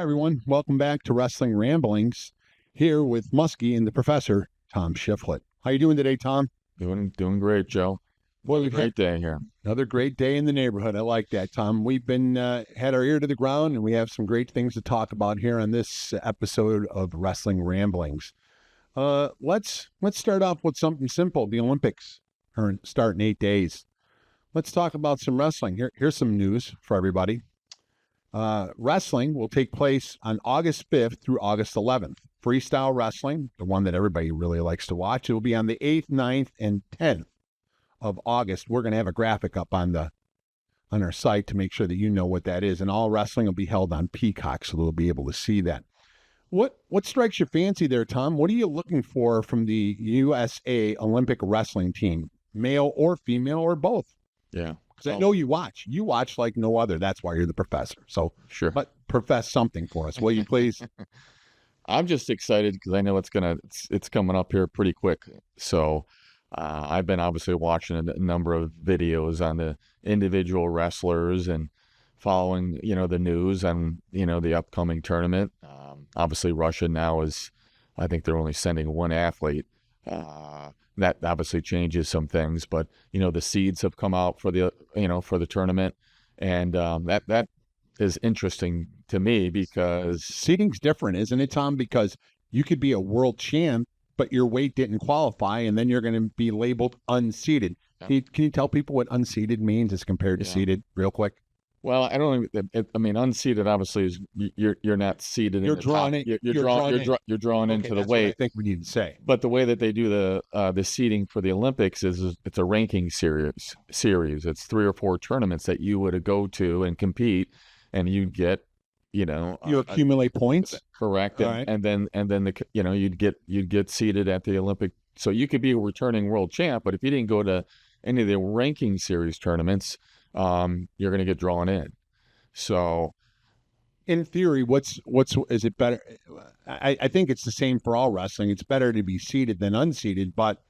everyone. Welcome back to Wrestling Ramblings, here with Muskie and the Professor, Tom Shifflet. How you doing today, Tom? Doing great, Joe. Boy, we've Great day here. another great day in the neighborhood. I like that, Tom. We've been had our ear to the ground, and we have some great things to talk about here on this episode of Wrestling Ramblings. Let's start off with something simple. The Olympics are starting 8 days. Let's talk about some wrestling. Here's some news for everybody. Wrestling will take place on August 5th through August 11th. Freestyle wrestling, the one that everybody really likes to watch, it will be on the 8th, 9th, and 10th of August. We're going to have a graphic up on our site to make sure that you know what that is. And all wrestling will be held on Peacock, so they'll be able to see that. What strikes your fancy there, Tom? What are you looking for from the USA Olympic wrestling team, male or female or both? Yeah. Because I know you watch. You watch like no other. That's why you're the professor. So, sure. But profess something for us, will you please? I'm just excited because I know it's coming up here pretty quick. So I've been obviously watching a number of videos on the individual wrestlers and following, the news on, the upcoming tournament. Obviously Russia now I think they're only sending one athlete. That obviously changes some things, but the seeds have come out for the tournament, and that is interesting to me because seeding's different, isn't it, Tom? Because you could be a world champ, but your weight didn't qualify, and then you're going to be labeled unseeded. Yeah. Can you tell people what unseeded means as compared to seeded, real quick? Well, I don't. I mean, unseeded obviously is you're not seeded. You're drawn in. You're drawn into the weight. What I think we need to say. But the way that they do the seeding for the Olympics is it's a ranking series. It's 3 or 4 tournaments that you would go to and compete, and you'd get, you accumulate points. Correct. Right. And then you'd get seeded at the Olympic. So you could be a returning world champ, but if you didn't go to any of the ranking series tournaments, you're going to get drawn in. So in theory, is it better? I think it's the same for all wrestling. It's better to be seeded than unseeded, but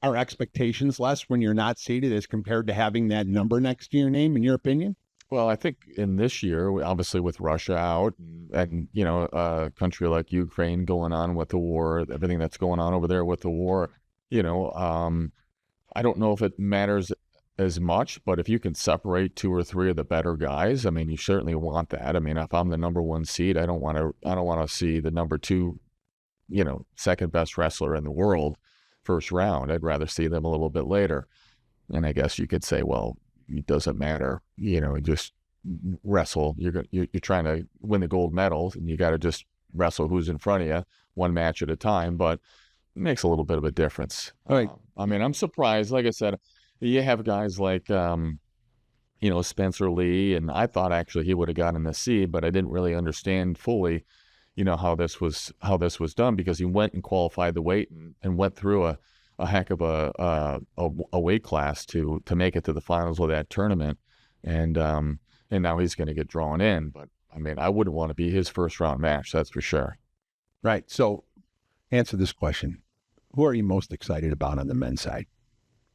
are expectations less when you're not seeded as compared to having that number next to your name, in your opinion? Well, I think in this year, obviously with Russia out and a country like Ukraine going on with the war, everything that's going on over there with the war, I don't know if it matters as much, but if you can separate 2 or 3 of the better guys, I mean, you certainly want that. I mean, if I'm the number 1 seed, I don't want to see the number 2, second best wrestler in the world first round. I'd rather see them a little bit later. And I guess you could say, well, it doesn't matter, just wrestle. You're trying to win the gold medal, and you got to just wrestle who's in front of you, one match at a time. But it makes a little bit of a difference. All right. I mean, I'm surprised. Like I said, you have guys like, Spencer Lee, and I thought actually he would have gotten the seed, but I didn't really understand fully, how this was done, because he went and qualified the weight and went through a heck of a weight class to make it to the finals of that tournament, and now he's going to get drawn in. But I mean, I wouldn't want to be his first round match, that's for sure. Right. So, answer this question: who are you most excited about on the men's side?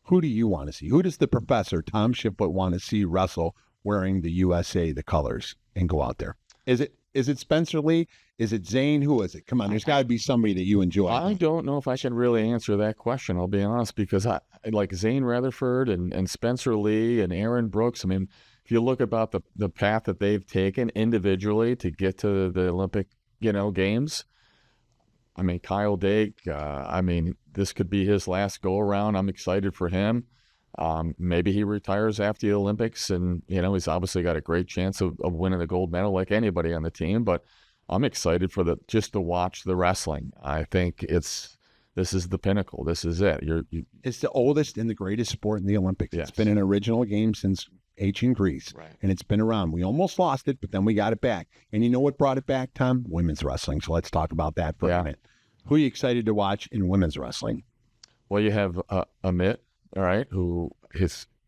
Who do you want to see? Who does the professor, Tom Shifflet, want to see wrestle wearing the USA, the colors, and go out there? Is it Spencer Lee? Is it Zane? Who is it? Come on, there's got to be somebody that you enjoy. I don't know if I can really answer that question, I'll be honest, because I like Zane Rutherford and Spencer Lee and Aaron Brooks. I mean, if you look about the path that they've taken individually to get to the Olympic, games, I mean, Kyle Dake, this could be his last go-around. I'm excited for him. Maybe he retires after the Olympics, and, he's obviously got a great chance of winning the gold medal like anybody on the team. But I'm excited for just to watch the wrestling. I think this is the pinnacle. This is it. It's the oldest and the greatest sport in the Olympics. Yes. It's been an original game since ancient Greece, right, and it's been around. We almost lost it, but then we got it back. And you know what brought it back, Tom? Women's wrestling. So let's talk about that for a minute. Who are you excited to watch in women's wrestling? Well, you have Amit, all right,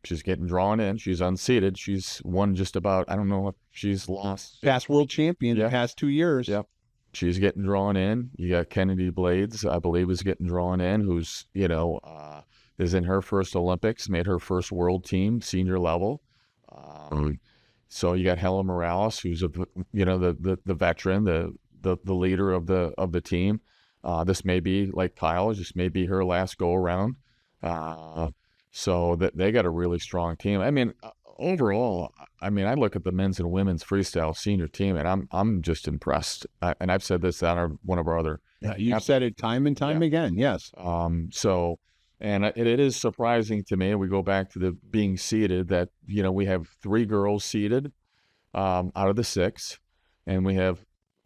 she's getting drawn in. She's unseeded. She's won just about, I don't know if she's lost. Past world champion the past 2 years. Yep. She's getting drawn in. You got Kennedy Blades, I believe, is getting drawn in, who's, is in her first Olympics, made her first world team, senior level. So you got Helen Morales, who's the veteran, the leader of the team. This may be like Kyle. This may be her last go around. So that they got a really strong team. I mean, overall, I mean, I look at the men's and women's freestyle senior team, and I'm just impressed. And I've said this on one of our other. You've said it time and time again. Yes. So, and it is surprising to me. We go back to the being seeded that we have 3 girls seeded out of the 6, and we have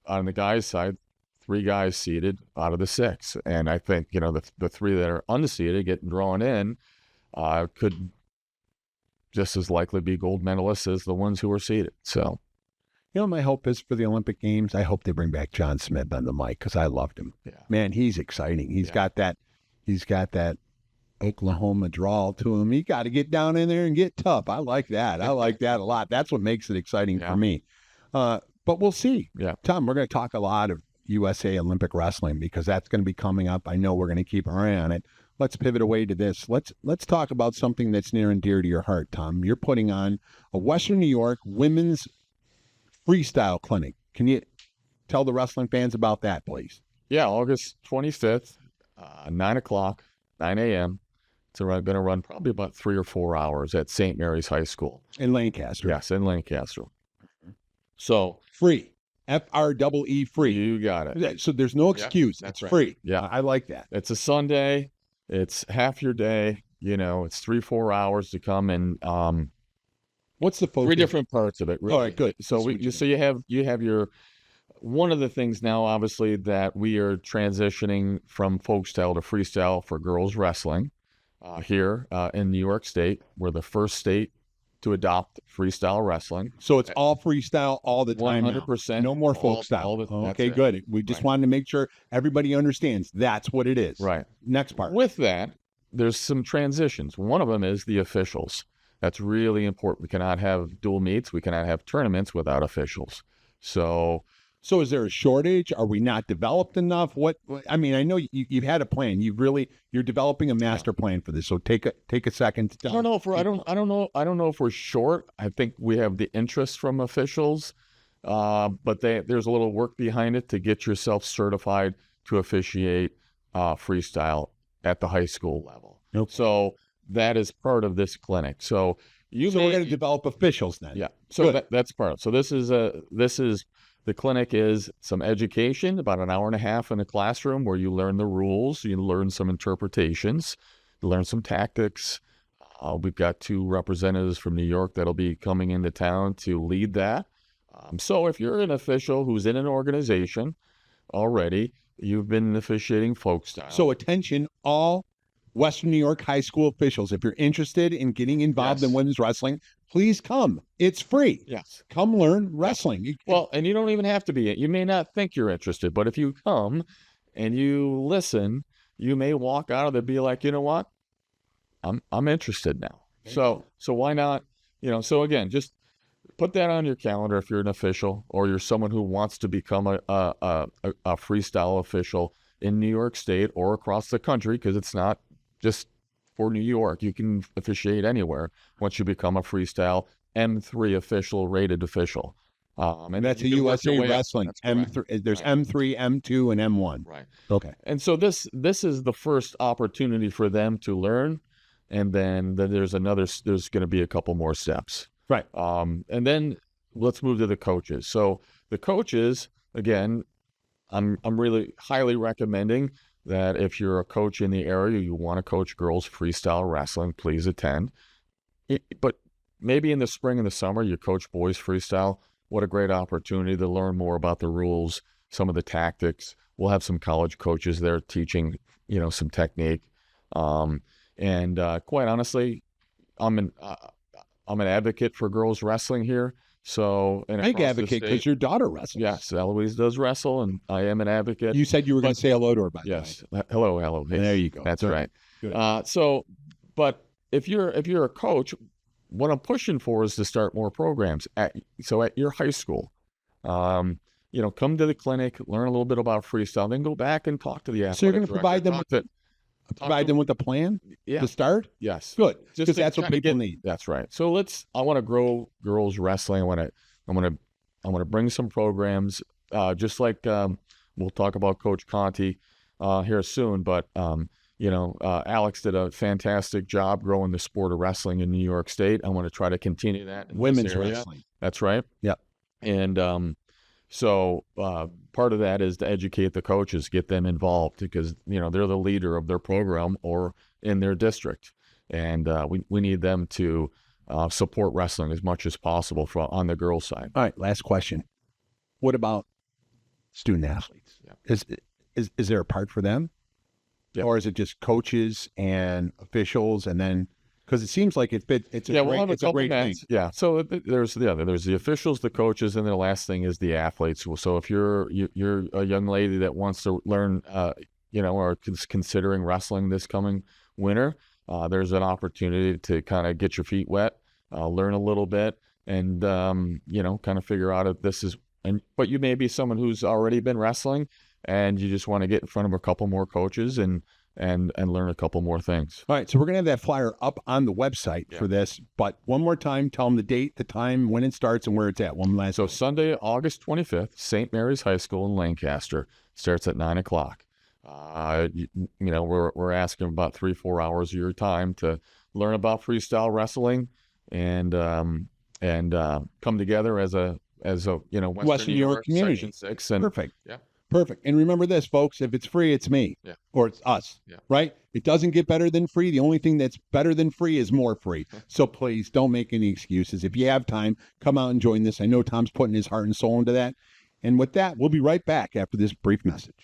on the guys' side 3 guys seeded out of the 6. And I think the 3 that are unseeded getting drawn in could just as likely be gold medalists as the ones who are seeded. So, my hope is for the Olympic Games, I hope they bring back John Smith on the mic because I loved him. Yeah. Man, he's exciting. He's got that Oklahoma drawl to him. He got to get down in there and get tough. I like that. I like that a lot. That's what makes it exciting for me. But we'll see. Yeah. Tom, we're going to talk a lot of USA Olympic wrestling because that's going to be coming up. I know we're going to keep our eye on it. Let's pivot away to this. Let's talk about something that's near and dear to your heart, Tom. You're putting on a Western New York women's freestyle clinic. Can you tell the wrestling fans about that, please? Yeah, August 25th, 9 o'clock, 9 a.m. It's going to run probably about 3 or 4 hours at St. Mary's High School. In Lancaster. Yes, in Lancaster. So free. FREE free. You got it. So there's no excuse. That's it's free. Yeah. I like that. It's a Sunday. It's half your day. It's 3-4 hours to come and what's the focus? 3 different parts of it. Really. All right, good. So you have your one of the things now, obviously, that we are transitioning from folk style to freestyle for girls wrestling here in New York State. We're the first state to adopt freestyle wrestling. So it's all freestyle all the time 100%. Now. No more folk style. Okay, good. We just wanted to make sure everybody understands that's what it is. Right. Next part. With that, there's some transitions. One of them is the officials. That's really important. We cannot have dual meets. We cannot have tournaments without officials. So is there a shortage? Are we not developed enough? I mean, I know you've had a plan. You're developing a master plan for this. So take a second to tell. I don't know if we're short. I think we have the interest from officials, but there's a little work behind it to get yourself certified to officiate freestyle at the high school level. Okay. So that is part of this clinic. So we're going to develop officials then. Yeah. So that's part of it. So this is the clinic is some education, about an hour and a half in a classroom where you learn the rules, you learn some interpretations, you learn some tactics. We've got 2 representatives from New York that'll be coming into town to lead that. So if you're an official who's in an organization already, you've been officiating folk style. So attention, all Western New York high school officials, if you're interested in getting involved in women's wrestling, please come. It's free. Yes. Come learn wrestling. Well, and you don't even have to be. You may not think you're interested, but if you come and you listen, you may walk out of there and be like, you know what? I'm interested now. So why not? So again, just put that on your calendar if you're an official or you're someone who wants to become a freestyle official in New York State or across the country, because it's not just for New York. You can officiate anywhere once you become a freestyle M3 official, rated official. And that's a USA Wrestling. M3. There's M3, M2, and M1. Right. Okay. And so this is the first opportunity for them to learn, and then there's going to be a couple more steps. Right. And then let's move to the coaches. So the coaches, again, I'm really highly recommending that if you're a coach in the area, you want to coach girls freestyle wrestling, please attend. But maybe in the spring and the summer, you coach boys freestyle. What a great opportunity to learn more about the rules, some of the tactics. We'll have some college coaches there teaching, some technique. And quite honestly, I'm an advocate for girls wrestling here. So, and I advocate because your daughter wrestles. Yes, Eloise does wrestle, and I am an advocate. You said you were going to say hello to her, by the way. Yes, hello, Eloise. There you go. That's right. Good. But if you're a coach, what I'm pushing for is to start more programs at your high school. Come to the clinic, learn a little bit about freestyle, then go back and talk to the athletic So you're going to provide them Provide them with a plan Yeah. to start? Yes. Good, Just because to that's what kinda people need. That's right. So I want to grow girls wrestling. I want to bring some programs, just like, we'll talk about Coach Conti, here soon, but, Alex did a fantastic job growing the sport of wrestling in New York State. I want to try to continue that in this Women's area. wrestling. That's right. Yep. And, so part of that is to educate the coaches, get them involved, because they're the leader of their program or in their district, and we need them to support wrestling as much as possible on the girls' side. All right, last question. What about student athletes? Yeah. Is there a part for them? Yeah. Or is it just coaches and officials, and then because it seems like it's a We'll have a couple great thing. mats. Yeah. So there's the officials, the coaches, and the last thing is the athletes. So if you're a young lady that wants to learn, or is considering wrestling this coming winter, there's an opportunity to kind of get your feet wet, learn a little bit, and kind of figure out if this is. But you may be someone who's already been wrestling, and you just want to get in front of a couple more coaches and learn a couple more things. All right, so we're going to have that flyer up on the website for this, but one more time, tell them the date, the time, when it starts, and where it's at. One last. So Sunday, August 25th, St. Mary's High School in Lancaster, starts at 9 o'clock. We're asking about 3-4 hours of your time to learn about freestyle wrestling and come together as a Western New York community. Section 6. And, Perfect. Yeah. Perfect. And remember this, folks, if it's free, it's me. Yeah. Or it's us. Yeah. Right? It doesn't get better than free. The only thing that's better than free is more free. So please don't make any excuses. If you have time, come out and join this. I know Tom's putting his heart and soul into that. And with that, we'll be right back after this brief message.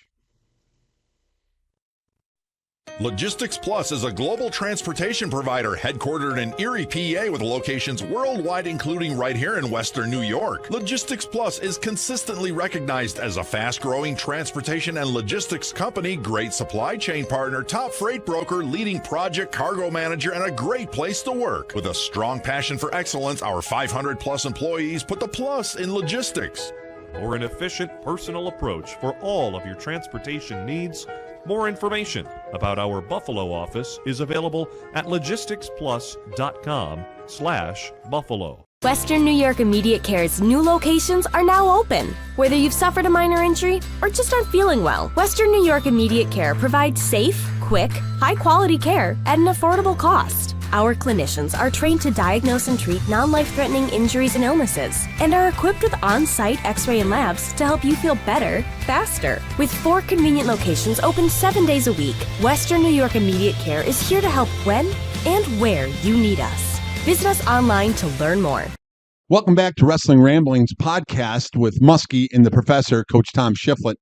Logistics Plus is a global transportation provider headquartered in Erie, PA, with locations worldwide, including right here in Western New York. Logistics Plus is consistently recognized as a fast-growing transportation and logistics company, great supply chain partner, top freight broker, leading project cargo manager, and a great place to work. With a strong passion for excellence, our 500-plus employees put the plus in logistics. Or an efficient, personal approach for all of your transportation needs. More information about our Buffalo office is available at logisticsplus.com/Buffalo. Western New York Immediate Care's new locations are now open. Whether you've suffered a minor injury or just aren't feeling well, Western New York Immediate Care provides safe, quick, high-quality care at an affordable cost. Our clinicians are trained to diagnose and treat non-life-threatening injuries and illnesses, and are equipped with on-site x-ray and labs to help you feel better, faster. With 4 convenient locations open 7 days a week, Western New York Immediate Care is here to help when and where you need us. Visit us online to learn more. Welcome back to Wrestling Ramblings podcast with Muskie and the professor, Coach Tom Shifflet.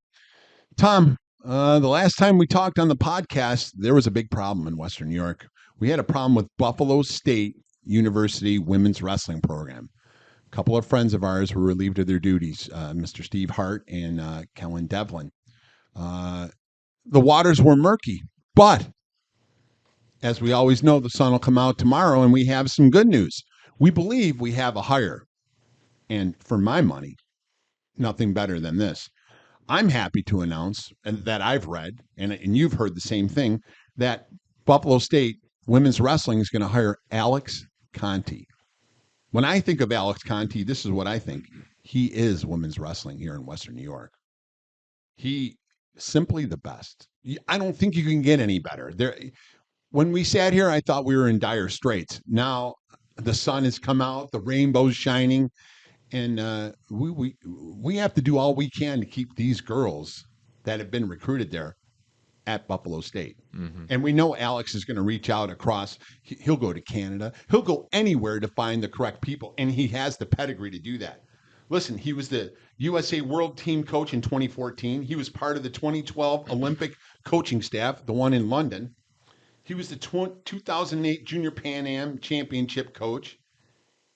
Tom, the last time we talked on the podcast, there was a big problem in Western New York. We had a problem with Buffalo State University women's wrestling program. A couple of friends of ours were relieved of their duties, Mr. Steve Hart and Kellen Devlin. The waters were murky, but as we always know, the sun will come out tomorrow, and we have some good news. We believe we have a hire, and for my money, nothing better than this. I'm happy to announce, and that I've read, and you've heard the same thing, that Buffalo State women's wrestling is going to hire Alex Conti. When I think of Alex Conti, this is what I think. He is women's wrestling here in Western New York. He simply the best. I don't think you can get any better. When we sat here, I thought we were in dire straits. Now the sun has come out, the rainbow's shining, and we have to do all we can to keep these girls that have been recruited there at Buffalo State. Mm-hmm. And we know Alex is going to reach out across. He'll go to Canada. He'll go anywhere to find the correct people, and he has the pedigree to do that. Listen, he was the USA World Team coach in 2014. He was part of the 2012 Olympic coaching staff, the one in London. He was the 2008 Junior Pan Am Championship coach,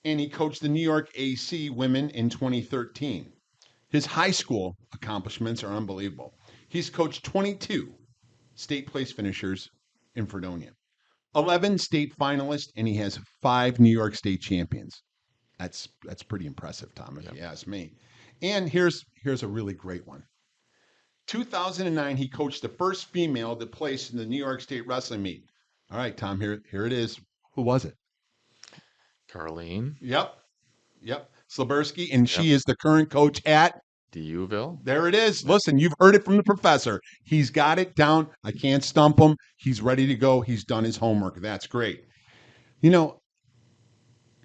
and he coached the New York AC women in 2013. His high school accomplishments are unbelievable. He's coached 22 state place finishers in Fredonia, 11 state finalists, and he has 5 New York State champions. That's pretty impressive, Tom, if you ask me. And here's a really great one. 2009, he coached the first female to place in the New York State Wrestling meet. All right, Tom, here it is. Who was it? Carlene Yep. Slaburski, and Yep. she is the current coach at. Deauville. There it is. Listen, you've heard it from the professor. He's got it down. I can't stump him. He's ready to go. He's done his homework. That's great. You know,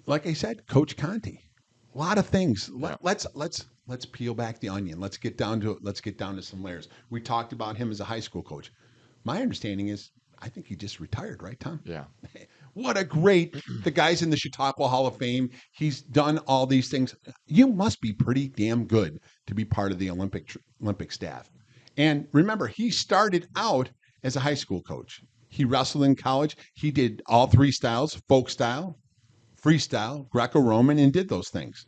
like I said, Coach Conti. A lot of things. Yeah. Let's peel back the onion. Let's get down to some layers. We talked about him as a high school coach. My understanding is I think he just retired, right, Tom? Yeah. What a great, the guy's in the Chautauqua Hall of Fame. He's done all these things. You must be pretty damn good to be part of the Olympic staff. And remember, he started out as a high school coach. He wrestled in college. He did all three styles: folk style, freestyle, Greco-Roman, and did those things.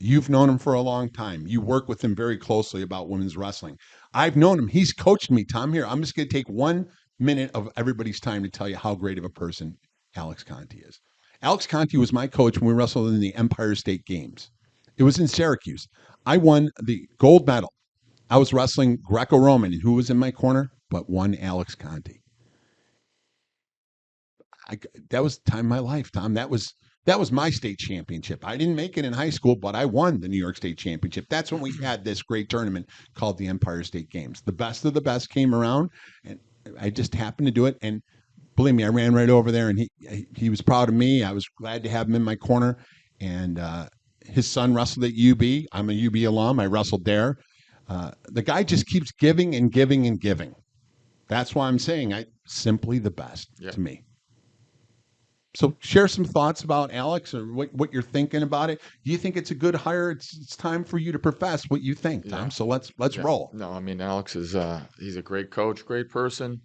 You've known him for a long time. You work with him very closely about women's wrestling. I've known him. He's coached me, Tom. Here, I'm just going to take 1 minute of everybody's time to tell you how great of a person Alex Conti is. Alex Conti was my coach when we wrestled in the Empire State Games. It was in Syracuse. I won the gold medal. I was wrestling Greco-Roman, and who was in my corner but one Alex Conti. That was the time of my life, Tom. That was my state championship. I didn't make it in high school, but I won the New York State Championship. That's when we had this great tournament called the Empire State Games. The best of the best came around, and I just happened to do it. And believe me, I ran right over there, and he was proud of me. I was glad to have him in my corner. And his son wrestled at UB. I'm a UB alum. I wrestled there. The guy just keeps giving and giving and giving. That's why I'm saying simply the best to me. So share some thoughts about Alex or what you're thinking about it. Do you think it's a good hire? It's time for you to profess what you think, Tom. So let's roll. No, I mean, Alex is he's a great coach, great person.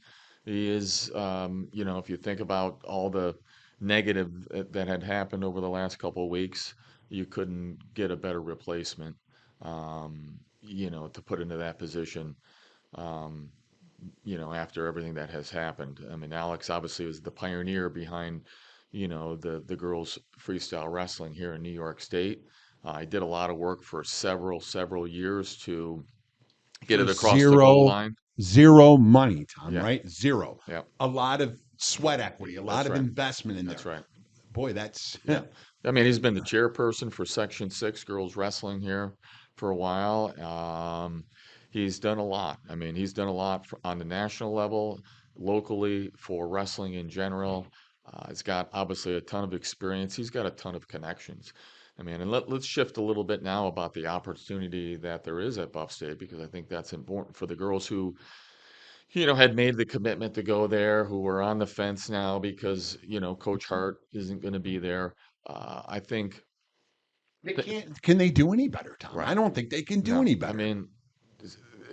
He is, if you think about all the negative that had happened over the last couple of weeks, you couldn't get a better replacement, to put into that position. After everything that has happened. I mean, Alex obviously was the pioneer behind, the girls freestyle wrestling here in New York State. I did a lot of work for several years to get it across the goal line. Zero money, Tom, Yeah. right? Zero. Yeah. A lot of sweat equity, a lot of right. investment in there. That's right. Boy, that's Yeah. I mean, he's been the chairperson for Section 6 girls wrestling here for a while. He's done a lot. I mean, he's done a lot on the national level, locally for wrestling in general. He's got obviously a ton of experience. He's got a ton of connections. I mean, and let's shift a little bit now about the opportunity that there is at Buff State, because I think that's important for the girls who, had made the commitment to go there, who are on the fence now because, Coach Hart isn't going to be there. I think they can't. Can they do any better, Tom? Right. I don't think they can do any better. I mean,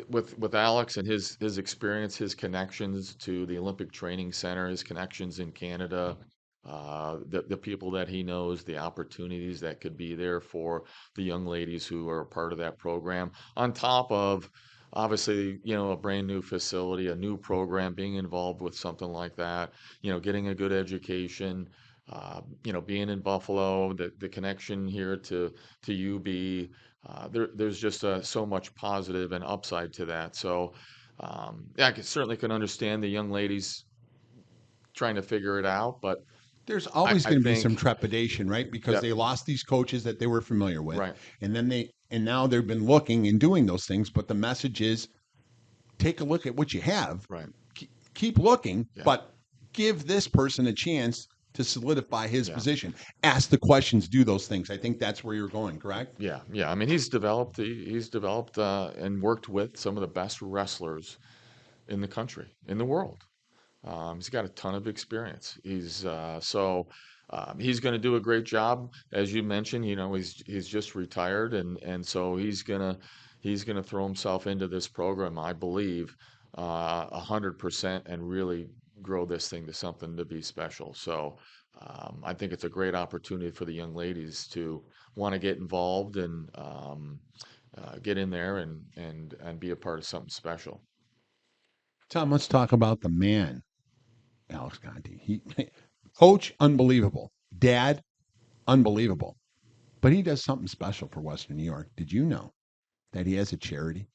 with Alex and his experience, his connections to the Olympic Training Center, his connections in Canada, the people that he knows, the opportunities that could be there for the young ladies who are a part of that program, on top of obviously, a brand new facility, a new program, being involved with something like that, getting a good education, being in Buffalo, the connection here to UB. There's just so much positive and upside to that. So, I certainly can understand the young ladies trying to figure it out, but there's always going to be some think- trepidation, right? Because Yep. they lost these coaches that they were familiar with, Right. and then now they've been looking and doing those things. But the message is, take a look at what you have. Right. Keep looking, Yeah. but give this person a chance to solidify his Yeah. position. Ask the questions, do those things. I think that's where you're going, correct? Yeah. I mean, he's developed and worked with some of the best wrestlers in the country, in the world. He's got a ton of experience. He's going to do a great job, as you mentioned. He's just retired, and so he's gonna throw himself into this program, I believe, 100%, and really grow this thing to something to be special. So I think it's a great opportunity for the young ladies to want to get involved and get in there and be a part of something special. Tom, let's talk about the man, Alex Conti. Coach, unbelievable. Dad, unbelievable. But he does something special for Western New York. Did you know that he has a charity?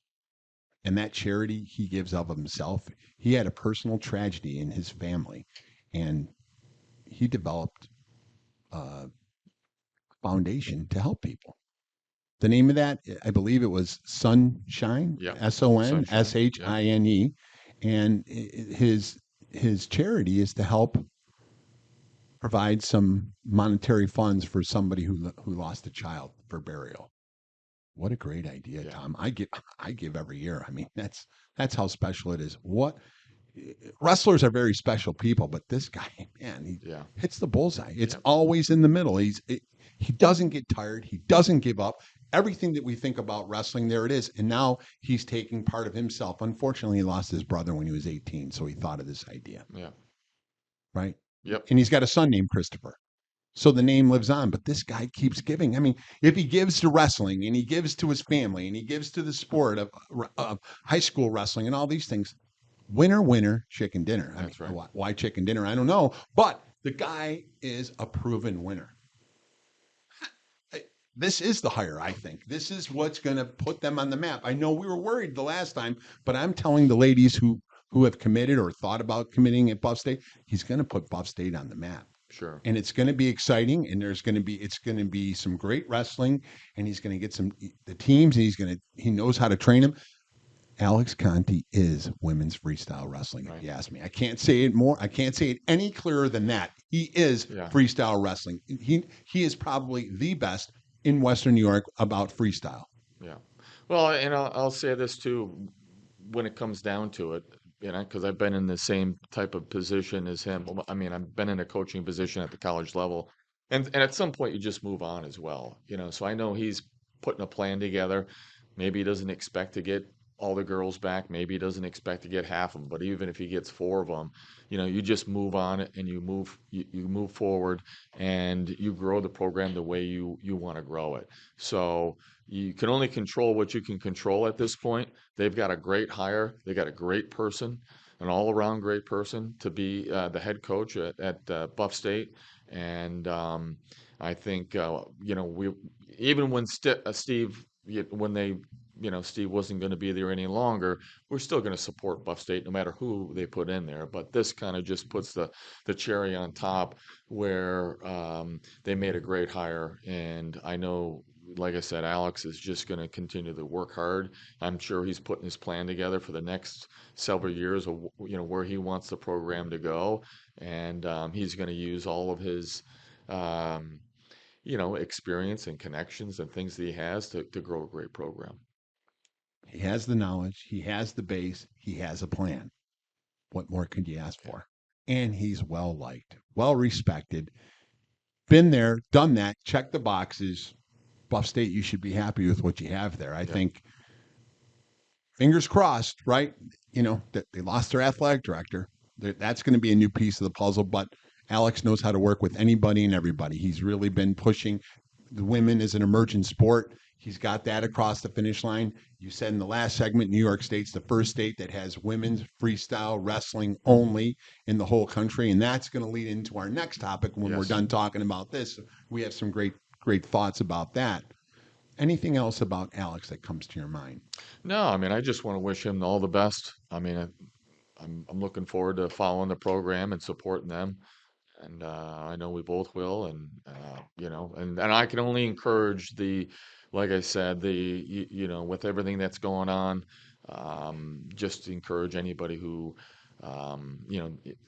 and that charity he gives of himself. He had a personal tragedy in his family, and he developed a foundation to help people. The name of that, I believe it was Sunshine, Yeah. SONSHINE, and his charity is to help provide some monetary funds for somebody who lost a child for burial. What a great idea, Yeah. Tom. I give every year. I mean, that's how special it is. What wrestlers are very special people, but this guy, man, he Yeah. hits the bullseye. It's Yep. always in the middle. He doesn't get tired. He doesn't give up. Everything that we think about wrestling, there it is. And now he's taking part of himself. Unfortunately, he lost his brother when he was 18, so he thought of this idea, Yeah. right? Yep. And he's got a son named Christopher. So the name lives on, but this guy keeps giving. I mean, if he gives to wrestling and he gives to his family and he gives to the sport of high school wrestling and all these things, winner, winner, chicken dinner. I That's mean, right. why chicken dinner? I don't know. But the guy is a proven winner. This is the hire, I think. This is what's going to put them on the map. I know we were worried the last time, but I'm telling the ladies who have committed or thought about committing at Buff State, he's going to put Buff State on the map. Sure. And it's going to be exciting, and it's going to be some great wrestling, and he's going to get the teams, and he knows how to train them. Alex Conti is women's freestyle wrestling. Right. If you ask me, I can't say it more. I can't say it any clearer than that. He is freestyle wrestling. He is probably the best in Western New York about freestyle. Yeah. Well, and I'll say this too, when it comes down to it, because I've been in the same type of position as him. I mean, I've been in a coaching position at the college level, and at some point you just move on as well. So I know he's putting a plan together. Maybe he doesn't expect to get all the girls back. Maybe he doesn't expect to get half of them. But even if he gets 4 of them, you just move on and you move forward and you grow the program the way you want to grow it. So you can only control what you can control at this point. They've got a great hire. They got a great person, an all-around great person to be the head coach at Buff State. And I think we even when Steve when they Steve wasn't going to be there any longer, we're still going to support Buff State no matter who they put in there. But this kind of just puts the cherry on top where they made a great hire. And I know, like I said, Alex is just going to continue to work hard. I'm sure he's putting his plan together for the next several years of where he wants the program to go. And he's going to use all of his experience and connections and things that he has to grow a great program. He has the knowledge. He has the base. He has a plan. What more could you ask for? And he's well liked, well respected. Been there, done that, checked the boxes. Buff State, you should be happy with what you have there. I think, fingers crossed, right? That they lost their athletic director. That's going to be a new piece of the puzzle, but Alex knows how to work with anybody and everybody. He's really been pushing the women as an emergent sport. He's got that across the finish line. You said in the last segment, New York State's the first state that has women's freestyle wrestling only in the whole country. And that's going to lead into our next topic when we're done talking about this. We have some great thoughts about that. Anything else about Alex that comes to your mind? No, I mean, I just want to wish him all the best. I mean, I'm looking forward to following the program and supporting them. And I know we both will. And, and I can only encourage like I said, with everything that's going on, just encourage anybody who,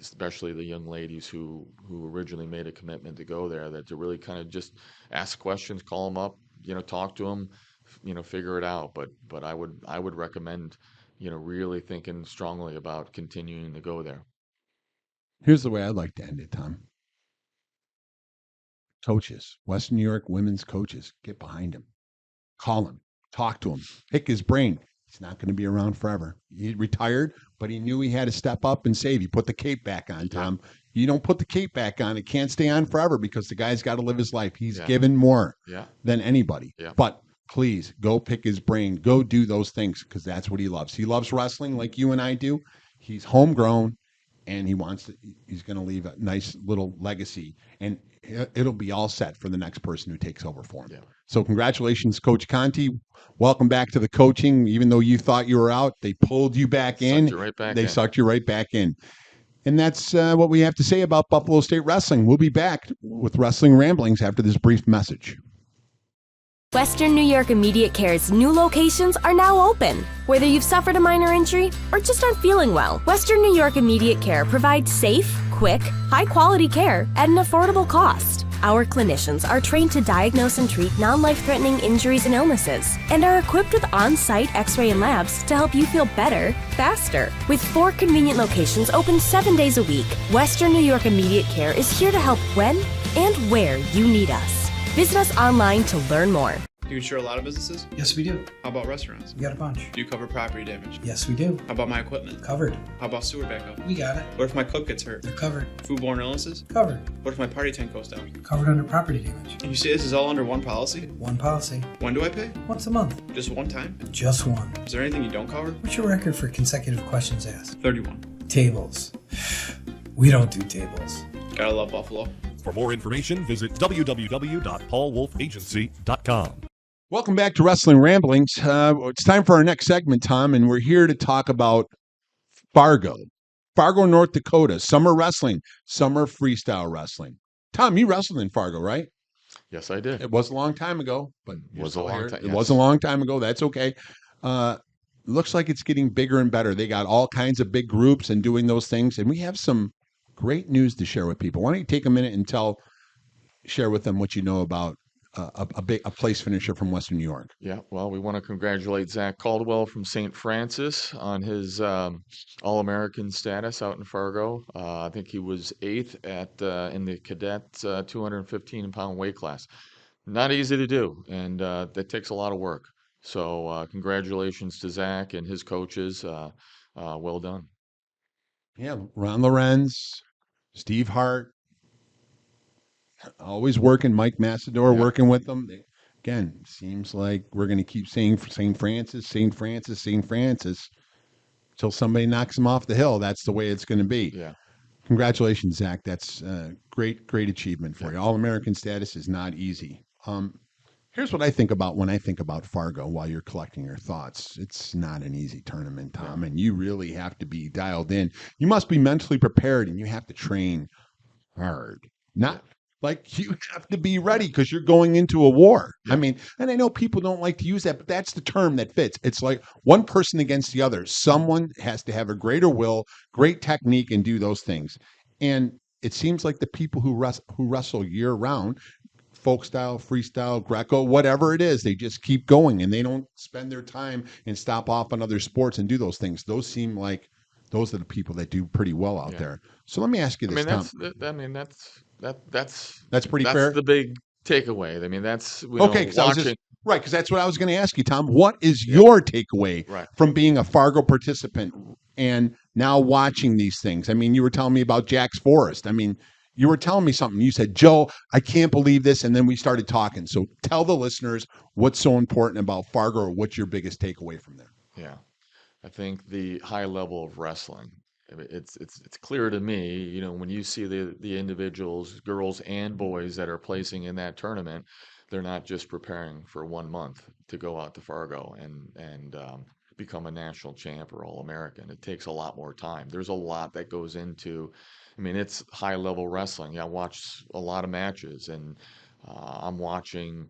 especially the young ladies who originally made a commitment to go there, that to really kind of just ask questions, call them up, talk to them, figure it out. But I would recommend, really thinking strongly about continuing to go there. Here's the way I'd like to end it, Tom. Coaches, Western New York women's coaches, get behind him. Call him, talk to him, pick his brain. He's not going to be around forever. He retired, but he knew he had to step up and save. He put the cape back on, Tom. You don't put the cape back on, it can't stay on forever because the guy's got to live his life. He's given more than anybody. Yeah. But please, go pick his brain. Go do those things because that's what he loves. He loves wrestling like you and I do. He's homegrown. and he's going to leave a nice little legacy, and it'll be all set for the next person who takes over for him. Yeah. So congratulations, Coach Conti. Welcome back to the coaching. Even though you thought you were out, they pulled you back in. Sucked you right back They in. sucked you right back in. And that's what we have to say about Buffalo State Wrestling. We'll be back with Wrestling Ramblings after this brief message. Western New York Immediate Care's new locations are now open. Whether you've suffered a minor injury or just aren't feeling well, Western New York Immediate Care provides safe, quick, high-quality care at an affordable cost. Our clinicians are trained to diagnose and treat non-life-threatening injuries and illnesses and are equipped with on-site x-ray and labs to help you feel better, faster. With 4 convenient locations open 7 days a week, Western New York Immediate Care is here to help when and where you need us. Visit us online to learn more. Do you insure a lot of businesses? Yes, we do. How about restaurants? We got a bunch. Do you cover property damage? Yes, we do. How about my equipment? Covered. How about sewer backup? We got it. What if my cook gets hurt? They're covered. Foodborne illnesses? Covered. What if my party tent goes down? Covered under property damage. And you say this is all under one policy? One policy. When do I pay? Once a month. Just one time? Just one. Is there anything you don't cover? What's your record for consecutive questions asked? 31. Tables. We don't do tables. Gotta love Buffalo. For more information, visit www.paulwolfagency.com. Welcome back to Wrestling Ramblings. It's time for our next segment, Tom, and we're here to talk about Fargo, North Dakota, summer wrestling, summer freestyle wrestling. Tom, you wrestled in Fargo, right? Yes, I did. It was a long time ago, but It was a long time. It was a long time ago. That's okay. Looks like it's getting bigger and better. They got all kinds of big groups and doing those things, and we have some great news to share with people. Why don't you take a minute and share with them what you know about a place finisher from Western New York? Yeah, well, we want to congratulate Zach Caldwell from St. Francis on his All-American status out in Fargo. I think he was 8th in the cadet 215-pound weight class. Not easy to do, and that takes a lot of work. So congratulations to Zach and his coaches. Well done. Yeah, Ron Lorenz, Steve Hart, always working. Mike Massador working with them. Again, seems like we're going to keep saying St. Francis, until somebody knocks them off the hill. That's the way it's going to be. Yeah. Congratulations, Zach. That's great achievement for you. All-American status is not easy. Here's what I think about when I think about Fargo while you're collecting your thoughts. It's not an easy tournament, Tom, and you really have to be dialed in. You must be mentally prepared, and you have to train hard. Like you have to be ready because you're going into a war. Yeah. I mean, and I know people don't like to use that, but that's the term that fits. It's like one person against the other. Someone has to have a greater will, great technique, and do those things. And it seems like the people who wrestle year round, folk style, freestyle, Greco, whatever it is, they just keep going and they don't spend their time and stop off on other sports and do those things. Those seem like those are the people that do pretty well out there. So let me ask you this, Tom. That's pretty fair. That's the big takeaway. I mean, that's okay. Because that's what I was going to ask you, Tom. What is your takeaway from being a Fargo participant and now watching these things? I mean, you were telling me about Jack's Forest. I mean, you were telling me something. You said, Joe, I can't believe this. And then we started talking. So tell the listeners what's so important about Fargo, or what's your biggest takeaway from there? Yeah, I think the high level of wrestling. It's clear to me, when you see the individuals, girls and boys that are placing in that tournament, they're not just preparing for 1 month to go out to Fargo and become a national champ or All-American. It takes a lot more time. There's a lot that goes into. I mean, it's high level wrestling. Yeah, I watch a lot of matches, and I'm watching,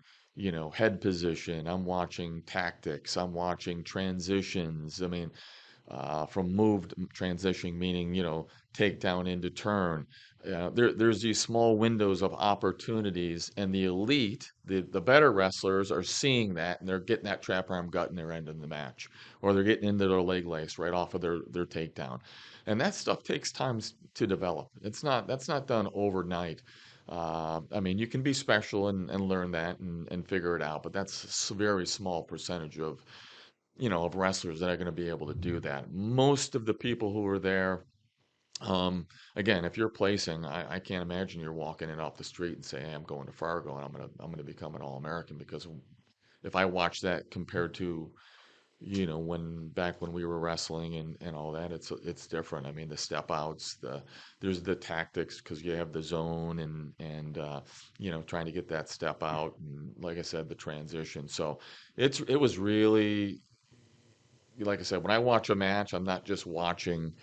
head position. I'm watching tactics. I'm watching transitions. I mean, from moved transitioning, meaning, takedown into turn. There's these small windows of opportunities, and the elite, the better wrestlers are seeing that, and they're getting that trap arm gut in their end of the match, or they're getting into their leg lace right off of their takedown. And that stuff takes time to develop. That's not done overnight. I mean, you can be special and learn that and figure it out, but that's a very small percentage of wrestlers that are going to be able to do that. Most of the people who are there, again, if you're placing, I can't imagine you're walking in off the street and saying, hey, I'm going to Fargo and I'm going to become an All-American, because if I watch that compared to when back when we were wrestling and all that, it's different. I mean, the step outs, there's the tactics because you have the zone and trying to get that step out and like I said, the transition. So it was really like I said, when I watch a match, I'm not just watching.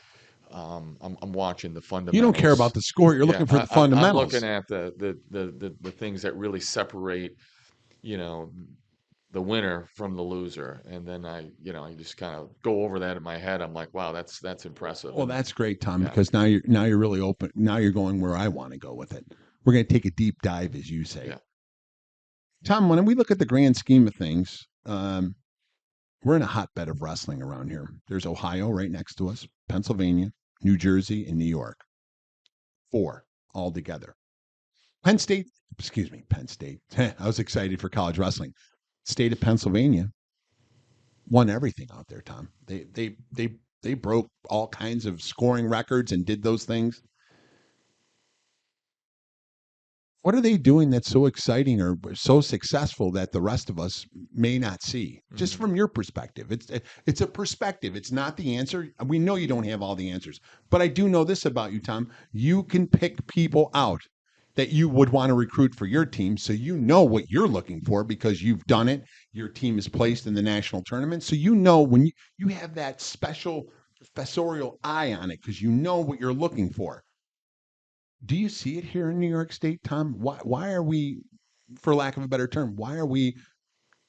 I'm watching the You don't care fundamentals. about the score. You're Yeah, looking for the I'm fundamentals. looking at the things that really separate, you know, the winner from the loser, and then I just kind of go over that in my head. I'm like, wow, that's impressive, Well, and that's great, Tom, yeah, because now you're really open. Now you're going where I want to go with it. We're going to take a deep dive, as you say. yeah, Tom, when we look at the grand scheme of things, we're in a hotbed of wrestling around here. There's Ohio right next to us, Pennsylvania, New Jersey, and New York. 4 altogether. Penn State, excuse me, Penn State. I was excited for college wrestling. State of Pennsylvania won everything out there, Tom. They broke all kinds of scoring records and did those things. What are they doing that's so exciting or so successful that the rest of us may not see? Just hmm from your perspective, it's a perspective. It's not the answer. We know you don't have all the answers, but I do know this about you, Tom. You can pick people out that you would want to recruit for your team, so you know what you're looking for because you've done it. Your team is placed in the national tournament, so you know when you have that special professorial eye on it because you know what you're looking for. Do you see it here in New York State, Tom? Why are we, for lack of a better term, why are we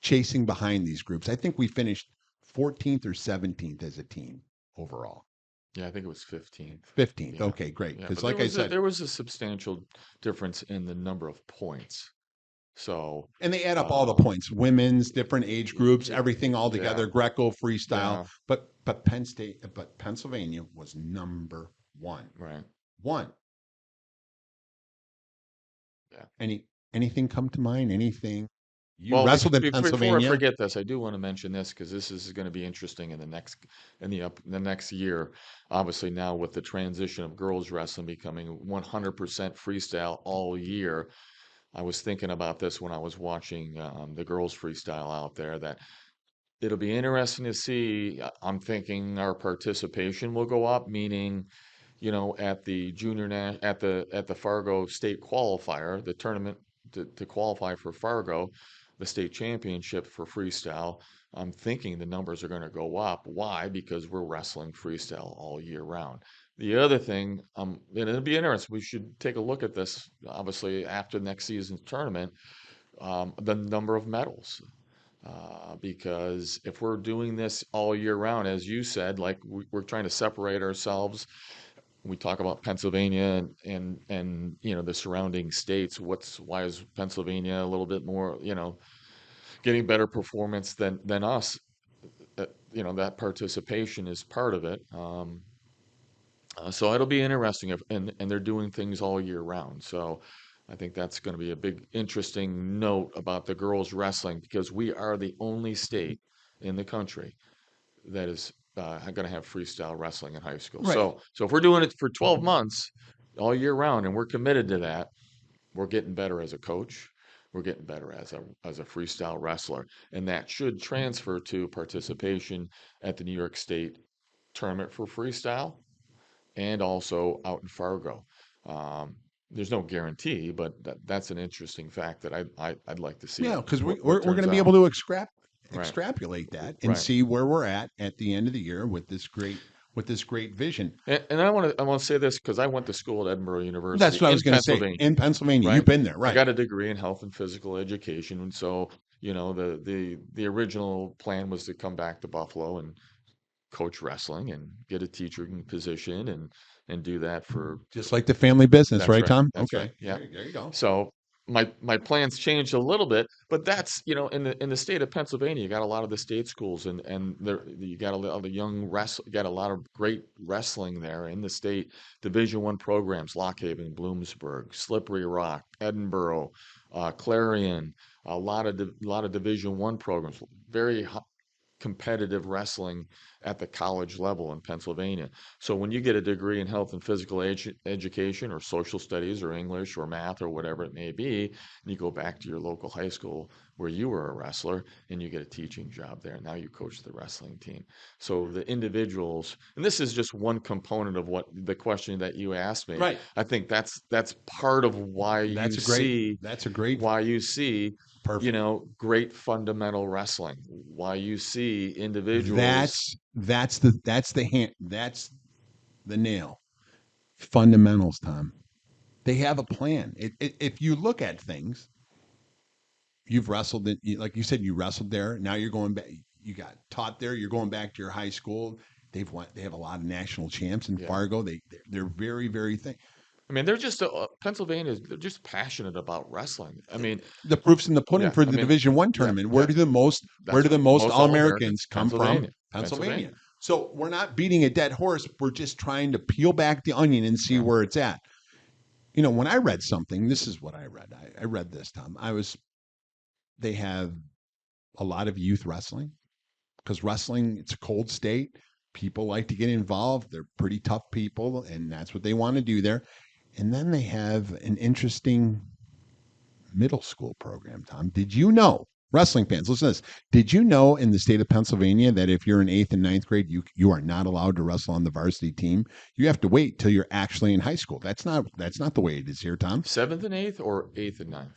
chasing behind these groups? I think we finished 14th or 17th as a team overall. yeah. I think it was 15th. 15th. Yeah, Okay, great. yeah, Because but like I said, there was a substantial difference in the number of points. So, and they add up all the uh, points, women's, different age groups, everything all yeah, together, Greco, freestyle. yeah, But Penn State, but Pennsylvania was number one. right, One. yeah. Anything come to mind? Anything? You Well, wrestled in before I Pennsylvania. forget this, I do want to mention this because this is going to be interesting in the next year. Obviously, now with the transition of girls wrestling becoming 100% freestyle all year, I was thinking about this when I was watching the girls freestyle out there. That it'll be interesting to see. I'm thinking our participation will go up, meaning, at the at the Fargo state qualifier, the tournament to qualify for Fargo, the state championship for freestyle. I'm thinking the numbers are going to go up. Why? Because we're wrestling freestyle all year round. The other thing, and it'll be interesting. We should take a look at this. Obviously, after next season's tournament, the number of medals. Because if we're doing this all year round, as you said, like we're trying to separate ourselves. We talk about Pennsylvania and the surrounding states. Why is Pennsylvania a little bit more, getting better performance than us? That participation is part of it. So it'll be interesting and they're doing things all year round. So I think that's going to be a big interesting note about the girls wrestling because we are the only state in the country that is going to have freestyle wrestling in high school. Right. So if we're doing it for 12 months all year round and we're committed to that, we're getting better as a coach. We're getting better as a freestyle wrestler, and that should transfer to participation at the New York State tournament for freestyle and also out in Fargo. There's no guarantee, but that's an interesting fact that I'd like to see Yeah, because what we're going turns to be out. able to Right, extrapolate that and right. see where we're at the end of the year with this great vision. And I want to say this because I went to school at Edinburgh University That's what I was in going to say. Pennsylvania, In Pennsylvania, you've right? been there, I right? got a degree in health and physical education, and so the original plan was to come back to Buffalo and coach wrestling and get a teaching position and do that for. Just like the family business, That's right, right. Tom? That's Okay, right. Yeah. there you go. So my plans changed a little bit, but that's in the state of Pennsylvania, you got a lot of the state schools and there you got a lot of the got a lot of great wrestling there in the state. Division I programs: Lockhaven, Bloomsburg, Slippery Rock, Edinboro, Clarion. A lot of Division I programs. Very high, competitive wrestling at the college level in Pennsylvania. So when you get a degree in health and physical education or social studies or English or math or whatever it may be, and you go back to your local high school where you were a wrestler and you get a teaching job there. Now you coach the wrestling team. So the individuals, and this is just one component of what the question that you asked me. Right. I think that's part of why That's you a great. see That's a great. why you see Perfect. great fundamental wrestling, why you see individuals. That's the nail. Fundamentals, Tom. They have a plan. If you look at things, you've wrestled it, like you said, you wrestled there. Now you're going back. You got taught there. You're going back to your high school. They have a lot of national champs in Yeah. Fargo. They're very, very I mean, they're just Pennsylvania. They're just passionate about wrestling. I mean, the proof's in the pudding Yeah, for I the mean, Division One yeah, tournament. yeah. Where do the most That's right. Most All-Americans come from? Pennsylvania. Pennsylvania. So we're not beating a dead horse. We're just trying to peel back the onion and see Yeah. where it's at. When I read something, this is what I read. I read this, Tom. They have a lot of youth wrestling because wrestling, it's a cold state. People like to get involved. They're pretty tough people, and that's what they want to do there. And then they have an interesting middle school program, Tom. Did you know, wrestling fans, listen to this. Did you know in the state of Pennsylvania that if you're in 8th and 9th grade, you are not allowed to wrestle on the varsity team? You have to wait till you're actually in high school. That's not the way it is here, Tom. 7th and 8th or 8th and 9th?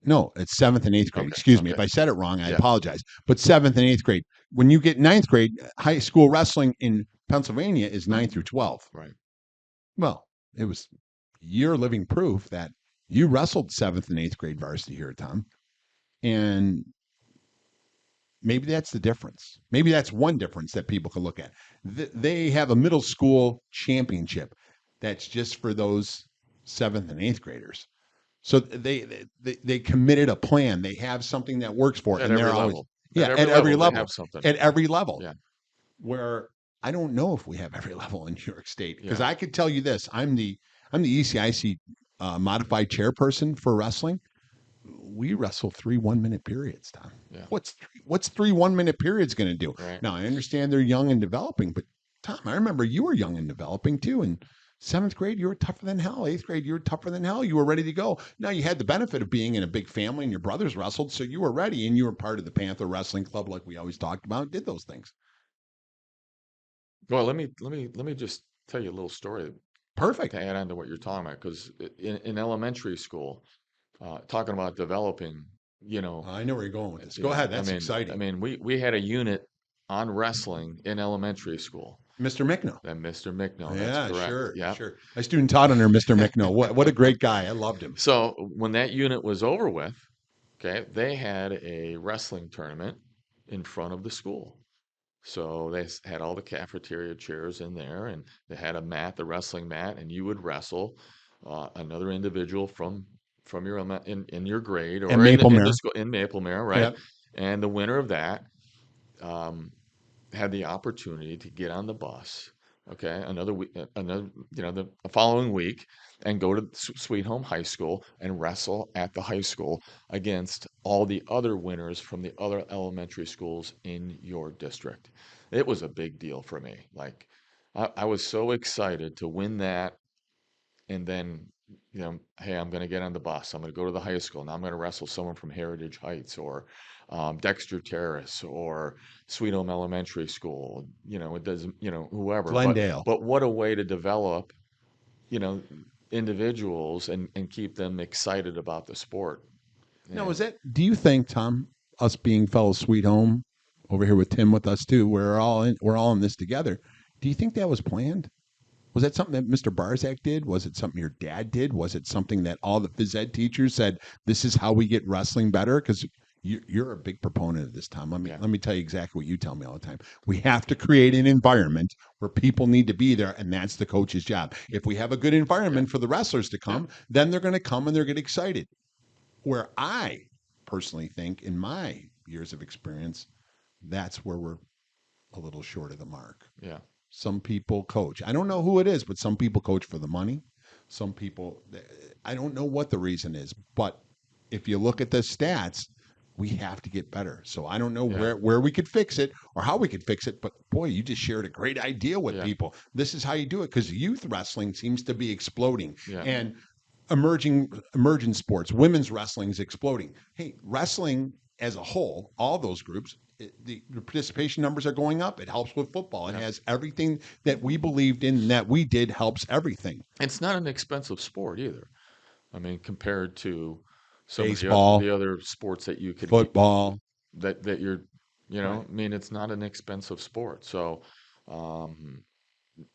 No, it's 7th and 8th grade. Okay, Excuse me. okay. If I said it wrong, I Yeah. apologize. But 7th and 8th grade. When you get 9th grade, high school wrestling in Pennsylvania is 9 through 12. Right. Well, you're living proof that you wrestled 7th and 8th grade varsity here, Tom. And maybe that's the difference. Maybe that's one difference that people can look at. They have a middle school championship that's just for those 7th and 8th graders. So they committed a plan. They have something that works for it. At And every they're always level. at every they level. have something. At every level. Yeah. Where I don't know if we have every level in New York State. Because Yeah. I could tell you this. I'm the ECIC modified chairperson for wrestling. We wrestle 3 1-minute periods, Tom. Yeah. What's 3 1-minute periods going to do? Right. Now I understand they're young and developing, but Tom, I remember you were young and developing too. And 7th grade, you were tougher than hell. 8th grade, you were tougher than hell. You were ready to go. Now you had the benefit of being in a big family, and your brothers wrestled, so you were ready, and you were part of the Panther Wrestling Club, like we always talked about. Did those things. Well, let me just tell you a little story Perfect. to add on to what you're talking about, because in elementary school, talking about developing, I know where you're going with this. Go ahead. That's exciting. I mean, we had a unit on wrestling in elementary school. Mr. Mickno. And Mr. Mickno, Yeah, that's correct. sure. Yeah. Sure. My student taught under Mr. Mickno. What a great guy. I loved him. So when that unit was over with, okay, they had a wrestling tournament in front of the school. So they had all the cafeteria chairs in there, and they had a mat, the wrestling mat, and you would wrestle another individual from your in your grade or in Maplemere. the school in Maplemere, right? Yep. And the winner of that had the opportunity to get on the bus, okay, another week, the following week, and go to Sweet Home High School and wrestle at the high school against all the other winners from the other elementary schools in your district. It was a big deal for me. Like, I was so excited to win that, and then, hey, I'm going to get on the bus. I'm going to go to the high school. Now I'm going to wrestle someone from Heritage Heights or Dexter Terrace or Sweet Home Elementary School. It doesn't, whoever. Glendale. But what a way to develop, individuals and keep them excited about the sport. Now, do you think, Tom, us being fellow Sweet Home over here with Tim with us too, we're all in this together. Do you think that was planned? Was that something that Mr. Barzak did? Was it something your dad did? Was it something that all the phys ed teachers said, this is how we get wrestling better? Because you're a big proponent of this, Tom. Let me tell you exactly what you tell me all the time. We have to create an environment where people need to be there, and that's the coach's job. If we have a good environment for the wrestlers to come, then they're going to come and they're going to get excited. Where I personally think, in my years of experience, that's where we're a little short of the mark. Yeah. Some people coach. I don't know who it is, but some people coach for the money. Some people, I don't know what the reason is, but if you look at the stats, we have to get better. So I don't know where we could fix it or how we could fix it, but boy, you just shared a great idea with people. This is how you do it, because youth wrestling seems to be exploding. And emerging sports, women's wrestling is exploding. Hey, wrestling as a whole, all those groups, the participation numbers are going up. It helps with football. It has everything that we believed in, that we did, helps everything. It's not an expensive sport either. I mean, compared to some baseball, of the other sports that you could football, that you're, I mean, it's not an expensive sport. So,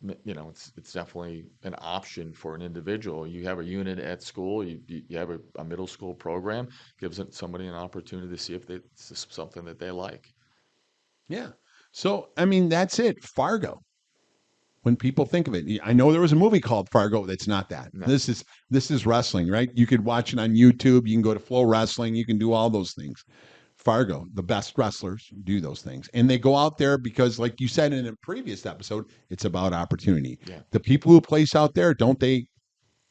it's definitely an option for an individual. You have a unit at school, you have a middle school program, gives somebody an opportunity to see if it's something that they like. Yeah. So, I mean, that's it. Fargo. When people think of it, I know there was a movie called Fargo. That's not that. No. This is wrestling, right? You could watch it on YouTube. You can go to Flow Wrestling. You can do all those things. Fargo, the best wrestlers do those things. And they go out there because, like you said in a previous episode, it's about opportunity. Yeah. The people who place out there, don't they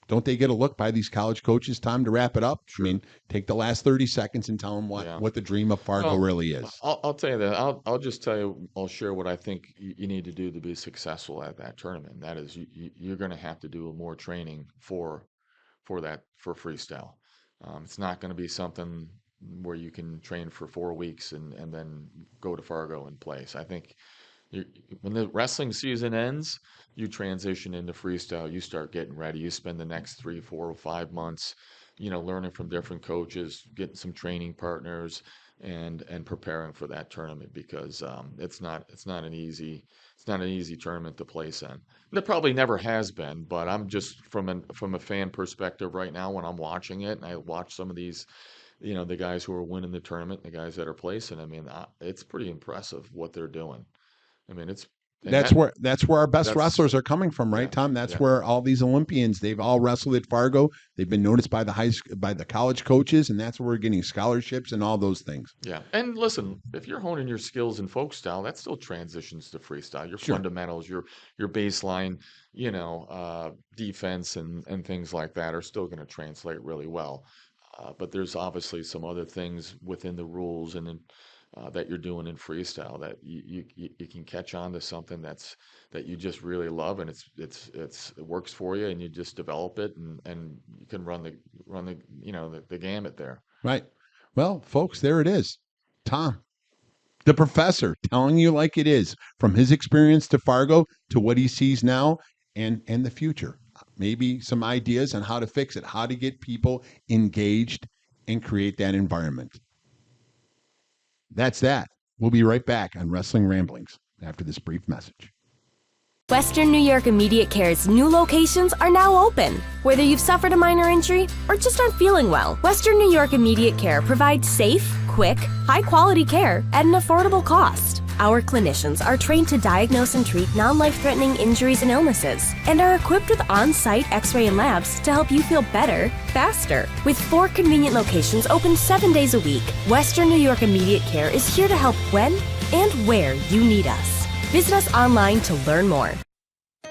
get a look by these college coaches? Time to wrap it up. Sure. I mean, take the last 30 seconds and tell them what the dream of Fargo really is. I'll tell you that. I'll just tell you, I'll share what I think you need to do to be successful at that tournament. That is, you're going to have to do more training for freestyle. It's not going to be something where you can train for 4 weeks and then go to Fargo and place. I think when the wrestling season ends, you transition into freestyle. You start getting ready. You spend the next 3, 4, 5 months, learning from different coaches, getting some training partners, and preparing for that tournament, because it's not an easy tournament to place in. It probably never has been, but I'm just from a fan perspective right now, when I'm watching it and I watch some of these, the guys who are winning the tournament, the guys that are placing. I mean, it's pretty impressive what they're doing. I mean, that's where our best wrestlers are coming from, right, Tom? That's where all these Olympians, they've all wrestled at Fargo. They've been noticed by the college coaches, and that's where we're getting scholarships and all those things. Yeah, and listen, if you're honing your skills in folk style, that still transitions to freestyle. Your fundamentals, your baseline, defense and things like that are still going to translate really well. But there's obviously some other things within the rules and that you're doing in freestyle that you can catch on to something that you just really love, and it works for you, and you just develop it, and you can run the gamut there. Right. Well, folks, there it is. Tom, the professor, telling you like it is, from his experience to Fargo to what he sees now and the future. Maybe some ideas on how to fix it, how to get people engaged and create that environment. That's that. We'll be right back on Wrestling Ramblings after this brief message. Western New York Immediate Care's new locations are now open. Whether you've suffered a minor injury or just aren't feeling well, Western New York Immediate Care provides safe, quick, high-quality care at an affordable cost. Our clinicians are trained to diagnose and treat non-life-threatening injuries and illnesses, and are equipped with on-site x-ray and labs to help you feel better, faster. With 4 convenient locations open 7 days a week, Western New York Immediate Care is here to help when and where you need us. Visit us online to learn more.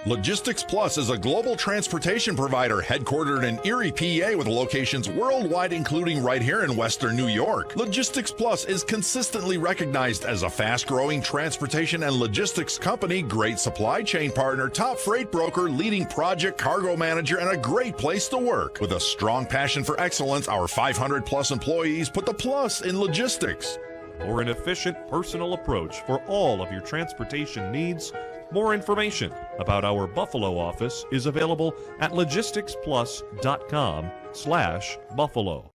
Logistics Plus is a global transportation provider headquartered in Erie, PA, with locations worldwide, including right here in Western New York. Logistics Plus is consistently recognized as a fast-growing transportation and logistics company, great supply chain partner, top freight broker, leading project cargo manager, and a great place to work. With a strong passion for excellence, our 500-plus employees put the plus in logistics. Or an efficient, personal approach for all of your transportation needs. More information about our Buffalo office is available at logisticsplus.com/Buffalo.